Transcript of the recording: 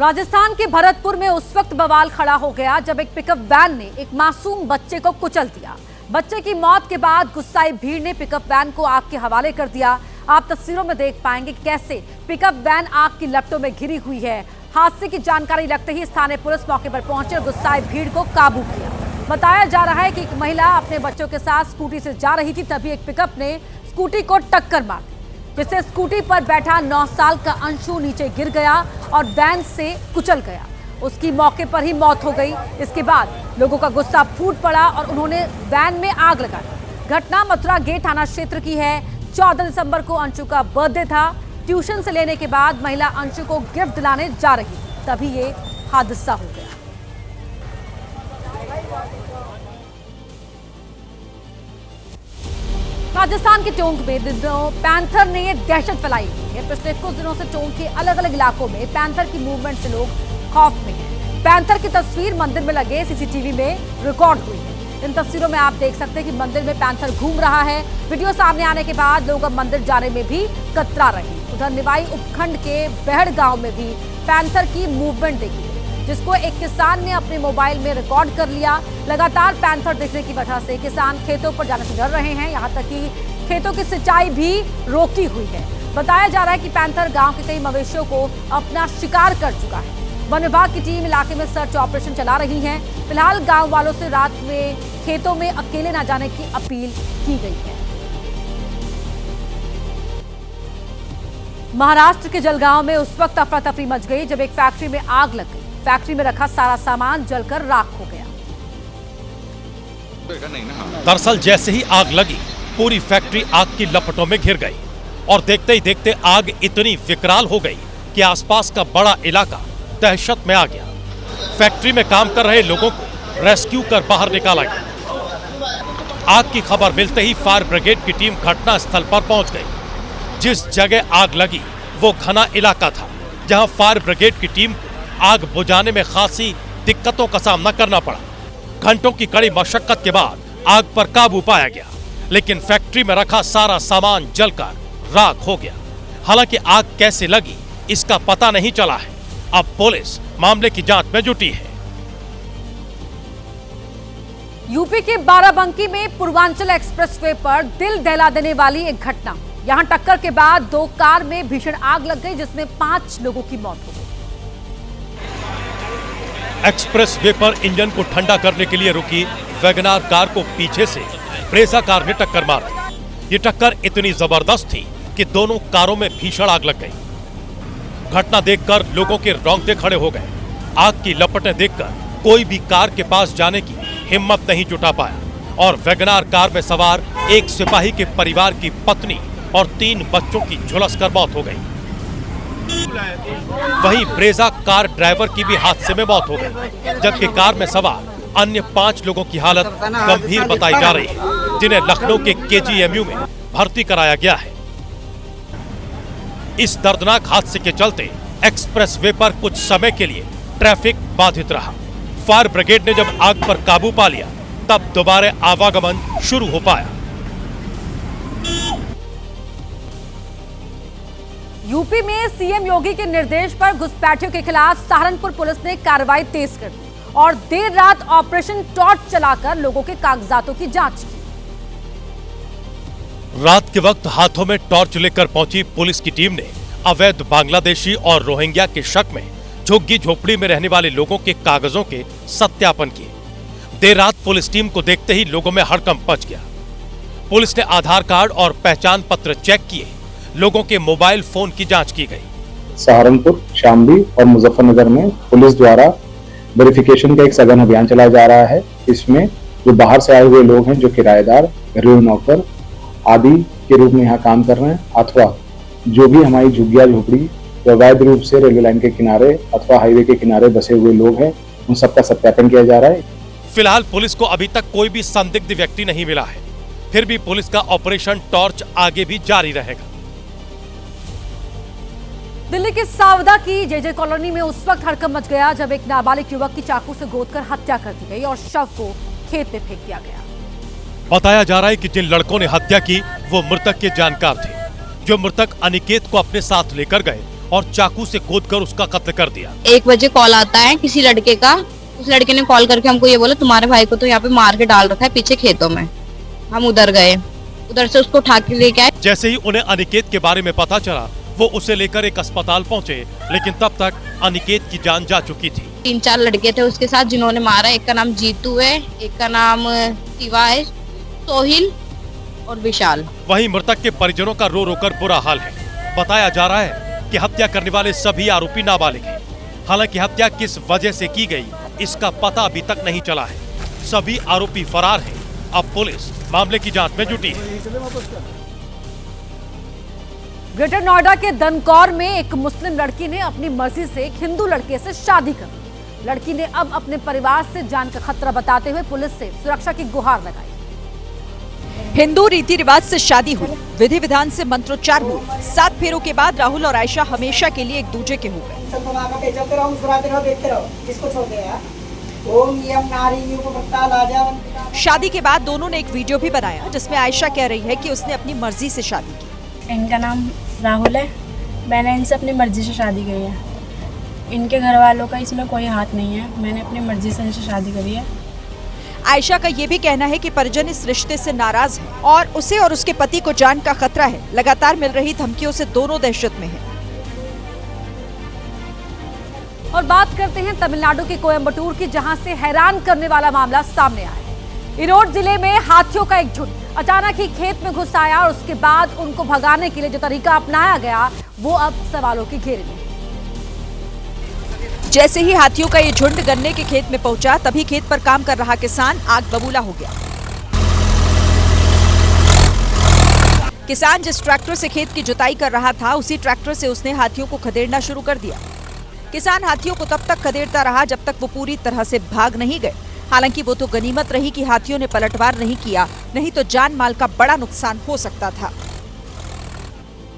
राजस्थान के भरतपुर में उस वक्त बवाल खड़ा हो गया जब एक पिकअप वैन ने एक मासूम बच्चे को कुचल दिया। बच्चे की मौत के बाद गुस्साई भीड़ ने पिकअप वैन को आग के हवाले कर दिया। आप तस्वीरों में देख पाएंगे कैसे पिकअप वैन आग की लपटों में घिरी हुई है। हादसे की जानकारी लगते ही स्थानीय पुलिस मौके पर पहुंचे और गुस्साई भीड़ को काबू किया। बताया जा रहा है कि एक महिला अपने बच्चों के साथ स्कूटी से जा रही थी, तभी एक पिकअप ने स्कूटी को टक्कर मार दी, जिससे स्कूटी पर बैठा 9 साल का अंशु नीचे गिर गया और वैन से कुचल गया। उसकी मौके पर ही मौत हो गई। इसके बाद लोगों का गुस्सा फूट पड़ा और उन्होंने वैन में आग लगा दी। घटना मथुरा गेट थाना क्षेत्र की है। 14 दिसंबर को अंशु का बर्थडे था। ट्यूशन से लेने के बाद महिला अंशु को गिफ्ट दिलाने जा रही, तभी ये हादसा हो गया। राजस्थान के टोंक में दिनों पैंथर ने दहशत फैलाई है। पिछले कुछ दिनों से टोंक के अलग अलग इलाकों में पैंथर की मूवमेंट से लोग खौफ में हैं। पैंथर की तस्वीर मंदिर में लगे सीसीटीवी में रिकॉर्ड हुई है। इन तस्वीरों में आप देख सकते हैं कि मंदिर में पैंथर घूम रहा है। वीडियो सामने आने के बाद लोग अब मंदिर जाने में भी कतरा रहे। उधर निवाई उपखंड के बहड़ गांव में भी पैंथर की मूवमेंट देखी, जिसको एक किसान ने अपने मोबाइल में रिकॉर्ड कर लिया। लगातार पैंथर दिखने की वजह से किसान खेतों पर जाने से डर रहे हैं। यहाँ तक कि खेतों की सिंचाई भी रोकी हुई है। बताया जा रहा है कि पैंथर गांव के कई मवेशियों को अपना शिकार कर चुका है। वन विभाग की टीम इलाके में सर्च ऑपरेशन चला रही है। फिलहाल गांव वालों से रात में खेतों में अकेले न जाने की अपील की गई है। महाराष्ट्र के जलगांव में उस वक्त अफरा तफरी मच गई जब एक फैक्ट्री में आग लग गई। फैक्ट्री में रखा सारा सामान जलकर राख हो गया। दरअसल जैसे ही आग लगी, पूरी फैक्ट्री आग की लपटों में घिर गई और देखते ही देखते आग इतनी विकराल हो गई कि आसपास का बड़ा इलाका दहशत में आ गया। फैक्ट्री में काम कर रहे लोगों को रेस्क्यू कर बाहर निकाला गया। आग की खबर मिलते ही फायर ब्रिगेड की टीम घटनास्थल पर पहुंच गई। जिस जगह आग लगी वो घना इलाका था, जहां फायर ब्रिगेड की टीम को आग बुझाने में खासी दिक्कतों का सामना करना पड़ा। घंटों की कड़ी मशक्कत के बाद आग पर काबू पाया गया, लेकिन फैक्ट्री में रखा सारा सामान जलकर राख हो गया। हालांकि आग कैसे लगी इसका पता नहीं चला है। अब पुलिस मामले की जांच में जुटी है। यूपी के बाराबंकी में पूर्वांचल एक्सप्रेसवे पर दिल दहला देने वाली एक घटना। यहां टक्कर के बाद 2 कार में भीषण आग लग गई, जिसमें 5 लोगों की मौत हो गई। एक्सप्रेसवे पर इंजन को ठंडा करने के लिए रुकी वैगनार कार को पीछे से ब्रेजा कार ने टक्कर मार दी। ये टक्कर इतनी जबरदस्त थी कि दोनों कारों में भीषण आग लग गई। घटना देखकर लोगों के रोंगटे खड़े हो गए। आग की लपटें देखकर कोई भी कार के पास जाने की हिम्मत नहीं जुटा पाया और वैगनार कार में सवार एक सिपाही के परिवार की पत्नी और 3 बच्चों की झुलसकर मौत हो गई। वहीं ब्रेजा कार ड्राइवर की भी हादसे में मौत हो गई, जबकि कार में सवार अन्य 5 लोगों की हालत गंभीर बताई जा रही है, जिन्हें लखनऊ के केजीएमयू में भर्ती कराया गया है। इस दर्दनाक हादसे के चलते एक्सप्रेसवे पर कुछ समय के लिए ट्रैफिक बाधित रहा। फायर ब्रिगेड ने जब आग पर काबू पा लिया, तब दोबारा आवागमन शुरू हो पाया। यूपी में सीएम योगी के निर्देश पर घुसपैठियों के खिलाफ सहारनपुर पुलिस ने कार्रवाई तेज कर दी और देर रात ऑपरेशन टॉर्च चलाकर लोगों के कागजातों की जांच की। रात के वक्त हाथों में टॉर्च लेकर पहुंची पुलिस की टीम ने अवैध बांग्लादेशी और रोहिंग्या के शक में झुग्गी झोपड़ी में रहने वाले लोगों के कागजों के सत्यापन किए। देर रात पुलिस टीम को देखते ही लोगों में हड़कंप मच गया। पुलिस ने आधार कार्ड और पहचान पत्र चेक किए। लोगों के मोबाइल फोन की जांच की गई। सहारनपुर, शामली और मुजफ्फरनगर में पुलिस द्वारा वेरिफिकेशन का एक सघन अभियान चलाया जा रहा है। इसमें जो बाहर से आए हुए लोग हैं, जो किराएदार, घरेलू नौकर आदि के रूप में यहाँ काम कर रहे हैं, अथवा जो भी हमारी झुग्गिया झोपड़ी अवैध रूप से रेलवे लाइन के किनारे अथवा हाईवे के किनारे बसे हुए लोग हैं, उन सबका सत्यापन किया जा रहा है। फिलहाल पुलिस को अभी तक कोई भी संदिग्ध व्यक्ति नहीं मिला है। फिर भी पुलिस का ऑपरेशन टॉर्च आगे भी जारी रहेगा। दिल्ली के सावदा की जेजे कॉलोनी में उस वक्त हड़कंप मच गया जब एक नाबालिग युवक की चाकू से गोदकर हत्या कर दी गई और शव को खेत में फेंक दिया गया। बताया जा रहा है कि जिन लड़कों ने हत्या की वो मृतक के जानकार थे। जो मृतक अनिकेत को अपने साथ लेकर गए, और चाकू से गोदकर उसका कत्ल कर दिया। 1 बजे कॉल आता है किसी लड़के का। उस लड़के ने कॉल करके हमको ये बोला तुम्हारे भाई को तो यहाँ पे मार के डाल रखा है पीछे खेतों में। हम उधर गए, उधर से उसको उठा के लेके आए। जैसे ही उन्हें अनिकेत के बारे में पता चला वो उसे लेकर एक अस्पताल पहुंचे, लेकिन तब तक अनिकेत की जान जा चुकी थी। 3-4 लड़के थे उसके साथ जिन्होंने मारा। एक का नाम जीतू है, एक का नाम शिवा है, सोहिल और विशाल। वहीं मृतक के परिजनों का रो रो कर बुरा हाल है। बताया जा रहा है कि हत्या करने वाले सभी आरोपी नाबालिग हैं। हालांकि हत्या किस वजह से की गई इसका पता अभी तक नहीं चला है। सभी आरोपी फरार हैं। अब पुलिस मामले की जांच में जुटी है। ग्रेटर नोएडा के दनकौर में एक मुस्लिम लड़की ने अपनी मर्जी से एक हिंदू लड़के से शादी कर ली। लड़की ने अब अपने परिवार से जान का खतरा बताते हुए पुलिस से सुरक्षा की गुहार लगाई। हिंदू रीति रिवाज से शादी हुई, विधि विधान से मंत्रोच्चार हुए। 7 फेरों के बाद राहुल और आयशा हमेशा के लिए एक दूजे के हो गए। शादी के बाद दोनों ने एक वीडियो भी बनाया जिसमें आयशा कह रही है कि उसने अपनी मर्जी से शादी की। इनका नाम राहुल है, मैंने इनसे अपनी मर्जी से शादी करी है। इनके घर वालों का इसमें कोई हाथ नहीं है, मैंने अपनी मर्जी से इनसे शादी करी है। आयशा का ये भी कहना है कि परिजन इस रिश्ते से नाराज है और उसे और उसके पति को जान का खतरा है। लगातार मिल रही धमकियों से दोनों दहशत में हैं। और बात करते हैं तमिलनाडु के कोयम्बटूर की, जहां से हैरान करने वाला मामला सामने आया है। इरोड जिले में हाथियों का एक झुंड अचानक ही खेत में घुस आया और उसके बाद उनको भगाने के लिए जो तरीका अपनाया गया वो अब सवालों के घेरे में। जैसे ही हाथियों का ये झुंड गन्ने के खेत में पहुंचा तभी खेत पर काम कर रहा किसान आग बबूला हो गया। किसान जिस ट्रैक्टर से खेत की जुताई कर रहा था उसी ट्रैक्टर से उसने हाथियों को खदेड़ना शुरू कर दिया। किसान हाथियों को तब तक खदेड़ता रहा जब तक वो पूरी तरह से भाग नहीं गए। हालांकि वो तो गनीमत रही कि हाथियों ने पलटवार नहीं किया, नहीं तो जान माल का बड़ा नुकसान हो सकता था।